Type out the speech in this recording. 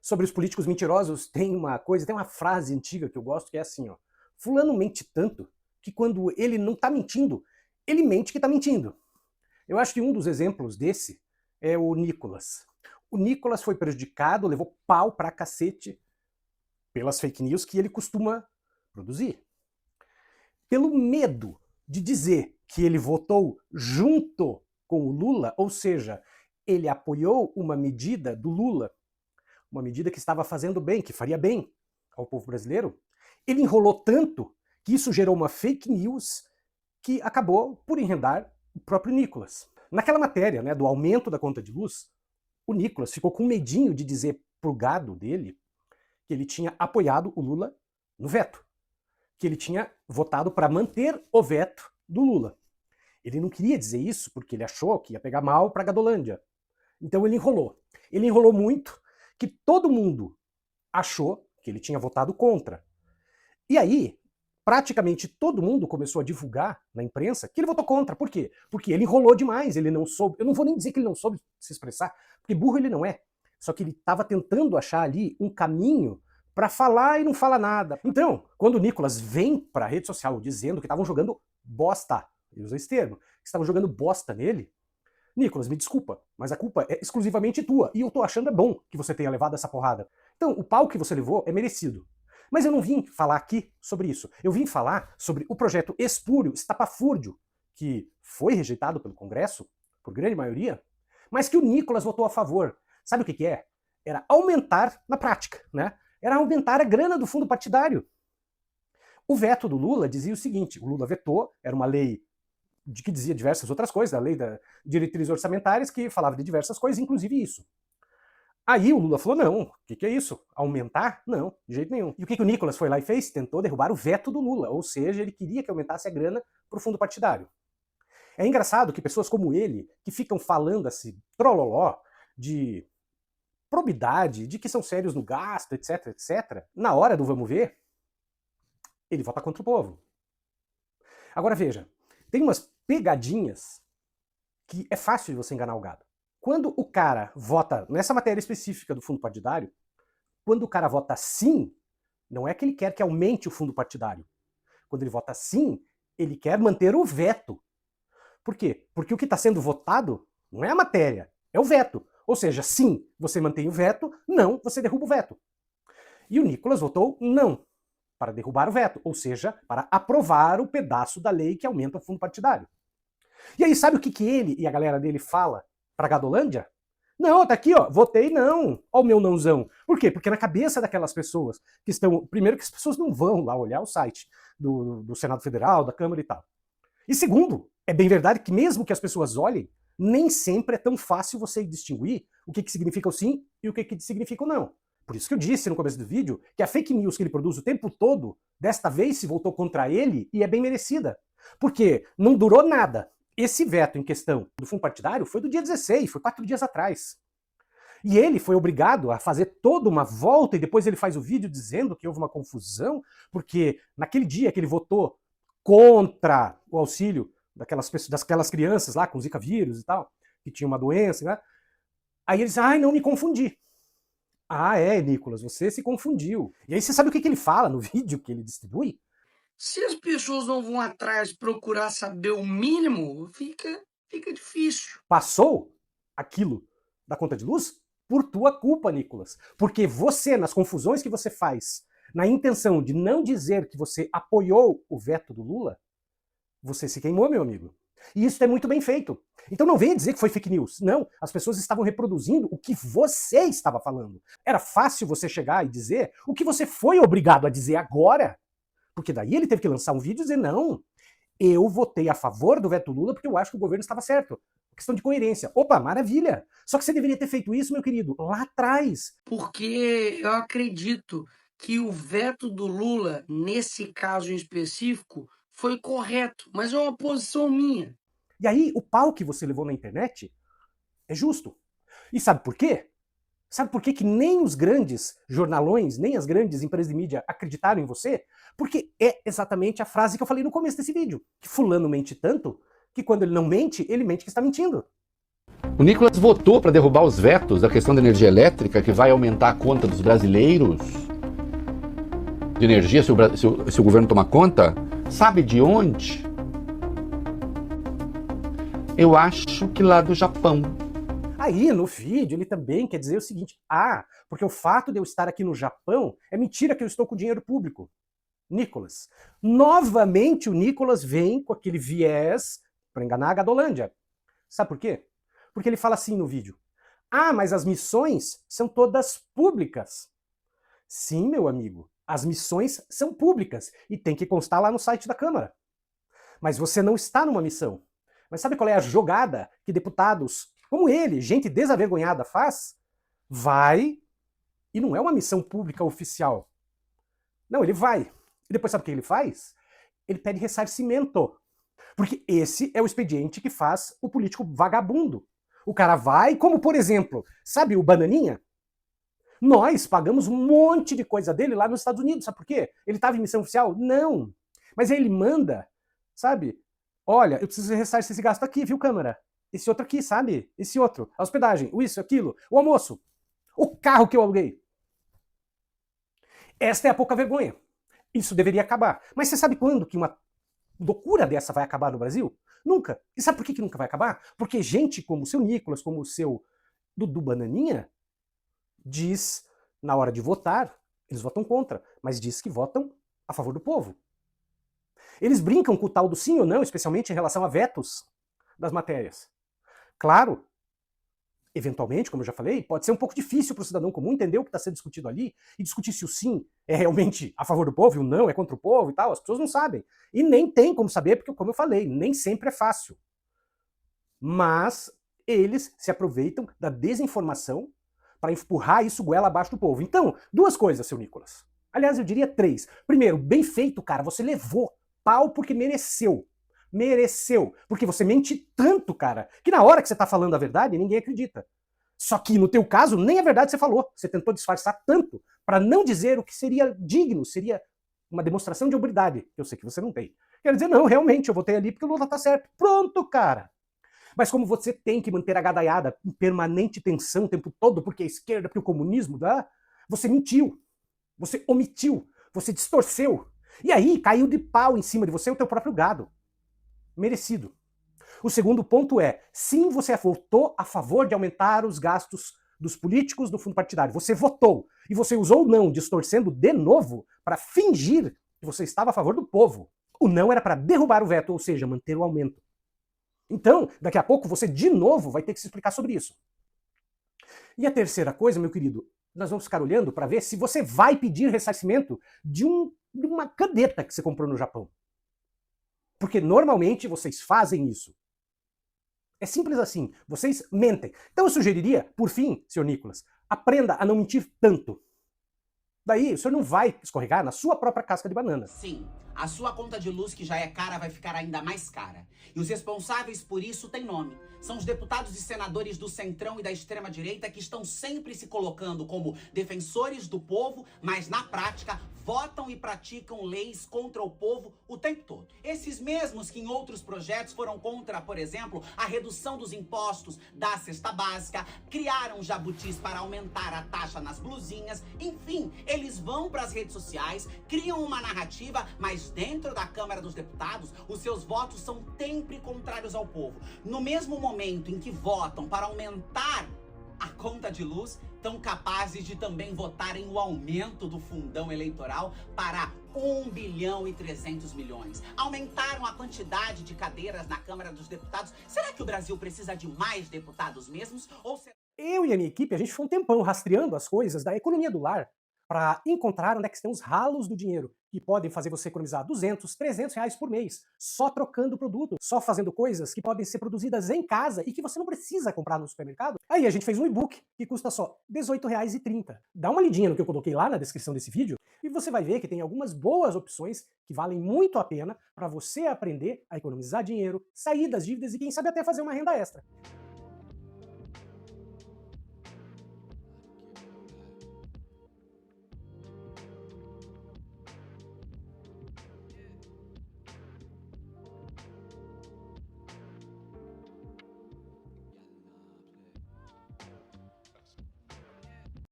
Sobre os políticos mentirosos, tem uma frase antiga que eu gosto, que é assim, ó. Fulano mente tanto que quando ele não tá mentindo, ele mente que tá mentindo. Eu acho que um dos exemplos desse é o Nicolas. O Nicolas foi prejudicado, levou pau pra cacete pelas fake news que ele costuma produzir. Pelo medo de dizer que ele votou junto com o Lula, ou seja, ele apoiou uma medida do Lula, uma medida que estava fazendo bem, que faria bem ao povo brasileiro, ele enrolou tanto que isso gerou uma fake news que acabou por enredar o próprio Nicolas. Naquela matéria, né, do aumento da conta de luz, o Nicolas ficou com medinho de dizer pro gado dele que ele tinha apoiado o Lula no veto, que ele tinha votado para manter o veto do Lula. Ele não queria dizer isso porque ele achou que ia pegar mal para Gadolândia. Então ele enrolou. Ele enrolou muito, que todo mundo achou que ele tinha votado contra. E aí, praticamente todo mundo começou a divulgar na imprensa que ele votou contra. Por quê? Porque ele enrolou demais, ele não soube. Eu não vou nem dizer que ele não soube se expressar, porque burro ele não é. Só que ele estava tentando achar ali um caminho para falar e não fala nada. Então, quando o Nicolas vem para a rede social dizendo que estavam jogando bosta, ele usa esse termo, que estavam jogando bosta nele, Nicolas, me desculpa, mas a culpa é exclusivamente tua, e eu tô achando é bom que você tenha levado essa porrada. Então, o pau que você levou é merecido. Mas eu não vim falar aqui sobre isso. Eu vim falar sobre o projeto espúrio, estapafúrdio, que foi rejeitado pelo Congresso, por grande maioria, mas que o Nicolas votou a favor. Sabe o que é? Era aumentar na prática, né? Era aumentar a grana do fundo partidário. O veto do Lula dizia o seguinte, o Lula vetou, era uma lei de que dizia diversas outras coisas, a lei das diretrizes orçamentárias, que falava de diversas coisas, inclusive isso. Aí o Lula falou, não, o que é isso? Aumentar? Não, de jeito nenhum. E o que o Nicolas foi lá e fez? Tentou derrubar o veto do Lula, ou seja, ele queria que aumentasse a grana para o fundo partidário. É engraçado que pessoas como ele, que ficam falando assim, trololó, de probidade, de que são sérios no gasto, etc, etc, na hora do vamos ver, ele vota contra o povo. Agora veja, tem umas pegadinhas que é fácil de você enganar o gado. Quando o cara vota nessa matéria específica do fundo partidário, quando o cara vota sim, não é que ele quer que aumente o fundo partidário. Quando ele vota sim, ele quer manter o veto. Por quê? Porque o que está sendo votado não é a matéria, é o veto. Ou seja, sim, você mantém o veto, não, você derruba o veto. E o Nicolas votou não, para derrubar o veto, ou seja, para aprovar o pedaço da lei que aumenta o fundo partidário. E aí, sabe o que ele e a galera dele fala pra Gadolândia? Não, tá aqui, ó, votei não. Ó o meu nãozão. Por quê? Porque na cabeça daquelas pessoas que estão... Primeiro que as pessoas não vão lá olhar o site do Senado Federal, da Câmara e tal. E segundo, é bem verdade que mesmo que as pessoas olhem, nem sempre é tão fácil você distinguir o que significa o sim e o que significa o não. Por isso que eu disse no começo do vídeo que a fake news que ele produz o tempo todo, desta vez se voltou contra ele e é bem merecida. Porque não durou nada. Esse veto em questão do fundo partidário foi do dia 16, foi 4 dias atrás. E ele foi obrigado a fazer toda uma volta e depois ele faz o vídeo dizendo que houve uma confusão, porque naquele dia que ele votou contra o auxílio daquelas crianças lá com Zika vírus e tal, que tinha uma doença, né? Aí ele diz, ai, não me confundi. Ah, é, Nicolas, você se confundiu. E aí você sabe o que ele fala no vídeo que ele distribui? Se as pessoas não vão atrás procurar saber o mínimo, fica difícil. Passou aquilo da conta de luz por tua culpa, Nicolas. Porque você, nas confusões que você faz, na intenção de não dizer que você apoiou o veto do Lula, você se queimou, meu amigo. E isso é muito bem feito. Então não venha dizer que foi fake news. Não, as pessoas estavam reproduzindo o que você estava falando. Era fácil você chegar e dizer o que você foi obrigado a dizer agora. Porque daí ele teve que lançar um vídeo e dizer, não, eu votei a favor do veto Lula porque eu acho que o governo estava certo. Questão de coerência. Opa, maravilha! Só que você deveria ter feito isso, meu querido, lá atrás. Porque eu acredito que o veto do Lula, nesse caso em específico, foi correto, mas é uma posição minha. E aí, o pau que você levou na internet é justo. E sabe por quê? Sabe por quê que nem os grandes jornalões, nem as grandes empresas de mídia acreditaram em você? Porque é exatamente a frase que eu falei no começo desse vídeo. Que fulano mente tanto que quando ele não mente, ele mente que está mentindo. O Nicolas votou para derrubar os vetos da questão da energia elétrica, que vai aumentar a conta dos brasileiros de energia se o governo tomar conta. Sabe de onde? Eu acho que lá do Japão. Aí, no vídeo, ele também quer dizer o seguinte: porque o fato de eu estar aqui no Japão é mentira que eu estou com dinheiro público. Nicolas. Novamente o Nicolas vem com aquele viés para enganar a Gadolândia. Sabe por quê? Porque ele fala assim no vídeo: mas as missões são todas públicas. Sim, meu amigo, as missões são públicas e tem que constar lá no site da Câmara. Mas você não está numa missão. Mas sabe qual é a jogada que deputados como ele, gente desavergonhada, faz? Vai, e não é uma missão pública oficial. Não, ele vai. E depois sabe o que ele faz? Ele pede ressarcimento. Porque esse é o expediente que faz o político vagabundo. O cara vai, como por exemplo, sabe o Bananinha? Nós pagamos um monte de coisa dele lá nos Estados Unidos, sabe por quê? Ele estava em missão oficial? Não. Mas aí ele manda, sabe? Olha, eu preciso ressarcir esse gasto aqui, viu, Câmara? Esse outro aqui, sabe? Esse outro. A hospedagem, o isso, aquilo, o almoço, o carro que eu aluguei. Esta é a pouca vergonha. Isso deveria acabar. Mas você sabe quando que uma loucura dessa vai acabar no Brasil? Nunca. E sabe por que nunca vai acabar? Porque gente como o seu Nicolas, como o seu Dudu Bananinha, diz, na hora de votar, eles votam contra, mas diz que votam a favor do povo. Eles brincam com o tal do sim ou não, especialmente em relação a vetos das matérias. Claro, eventualmente, como eu já falei, pode ser um pouco difícil para o cidadão comum entender o que está sendo discutido ali e discutir se o sim é realmente a favor do povo e o não é contra o povo e tal. As pessoas não sabem. E nem tem como saber, porque, como eu falei, nem sempre é fácil. Mas eles se aproveitam da desinformação para empurrar isso goela abaixo do povo. Então, duas coisas, seu Nicolas. Aliás, eu diria três. Primeiro, bem feito, cara. Você levou pau porque mereceu. Mereceu. Porque você mente tanto, cara, que na hora que você tá falando a verdade, ninguém acredita. Só que no teu caso, nem a verdade você falou. Você tentou disfarçar tanto para não dizer o que seria digno, seria uma demonstração de hombridade. Eu sei que você não tem. Quer dizer, não, realmente, eu votei ali porque o Lula tá certo. Pronto, cara. Mas como você tem que manter a gadaiada em permanente tensão o tempo todo, porque a esquerda, porque o comunismo dá, você mentiu. Você omitiu. Você distorceu. E aí caiu de pau em cima de você o teu próprio gado. Merecido. O segundo ponto é, sim, você votou a favor de aumentar os gastos dos políticos do fundo partidário. Você votou. E você usou o não, distorcendo de novo, para fingir que você estava a favor do povo. O não era para derrubar o veto, ou seja, manter o aumento. Então, daqui a pouco, você de novo vai ter que se explicar sobre isso. E a terceira coisa, meu querido, nós vamos ficar olhando para ver se você vai pedir ressarcimento de uma caneta que você comprou no Japão. Porque normalmente vocês fazem isso. É simples assim. Vocês mentem. Então eu sugeriria, por fim, senhor Nicolas, aprenda a não mentir tanto. Daí o senhor não vai escorregar na sua própria casca de banana. Sim, a sua conta de luz, que já é cara, vai ficar ainda mais cara. E os responsáveis por isso têm nome. São os deputados e senadores do centrão e da extrema-direita que estão sempre se colocando como defensores do povo, mas na prática votam e praticam leis contra o povo o tempo todo. Esses mesmos que em outros projetos foram contra, por exemplo, a redução dos impostos da cesta básica, criaram jabutis para aumentar a taxa nas blusinhas, enfim, eles vão para as redes sociais, criam uma narrativa, mas dentro da Câmara dos Deputados, os seus votos são sempre contrários ao povo. No mesmo momento em que votam para aumentar a conta de luz, estão capazes de também votarem o aumento do fundão eleitoral para 1 bilhão e 300 milhões. Aumentaram a quantidade de cadeiras na Câmara dos Deputados. Será que o Brasil precisa de mais deputados mesmos? Ou será... Eu e a minha equipe, a gente foi um tempão rastreando as coisas da economia do lar para encontrar onde é que estão os ralos do dinheiro que podem fazer você economizar 200, 300 reais por mês, só trocando produto, só fazendo coisas que podem ser produzidas em casa e que você não precisa comprar no supermercado. Aí a gente fez um e-book que custa só R$18,30. Dá uma lidinha no que eu coloquei lá na descrição desse vídeo e você vai ver que tem algumas boas opções que valem muito a pena para você aprender a economizar dinheiro, sair das dívidas e quem sabe até fazer uma renda extra.